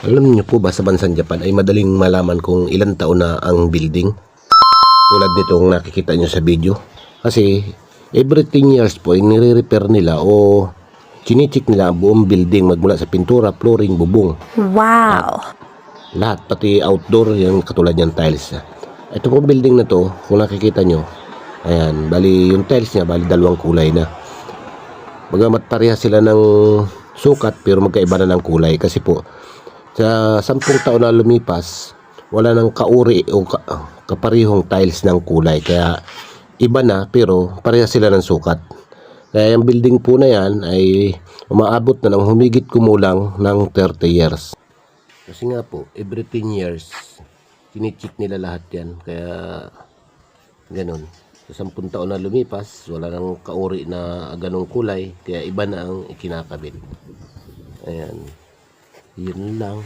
Alam niyo po ba sa bansang Japan ay madaling malaman kung ilang taon na ang building? Tulad nitong nakikita niyo sa video. Kasi every 10 years po ay nire-repair nila o chinichik nila ang buong building magmula sa pintura, flooring, bubong. Wow! Lahat, pati outdoor, yung katulad yung tiles. Ito po building na to, kung nakikita nyo, ayan, bali yung tiles niya, bali dalawang kulay na. Bagamat pareha sila ng sukat, pero magkaiba na ng kulay. Kasi po, sa 10 taon na lumipas, wala nang kauri o kaparihong tiles ng kulay. Kaya iba na, pero pareha sila ng sukat. Kaya yung building po na yan ay umaabot na ng humigit kumulang ng 30 years. Kasi nga po, every 10 years, chinichik nila lahat yan. Kaya, ganun. Sa 10 taon na lumipas, wala nang kauri na ganong kulay. Kaya iba na ang ikinakabit. Ayan. Yun lang.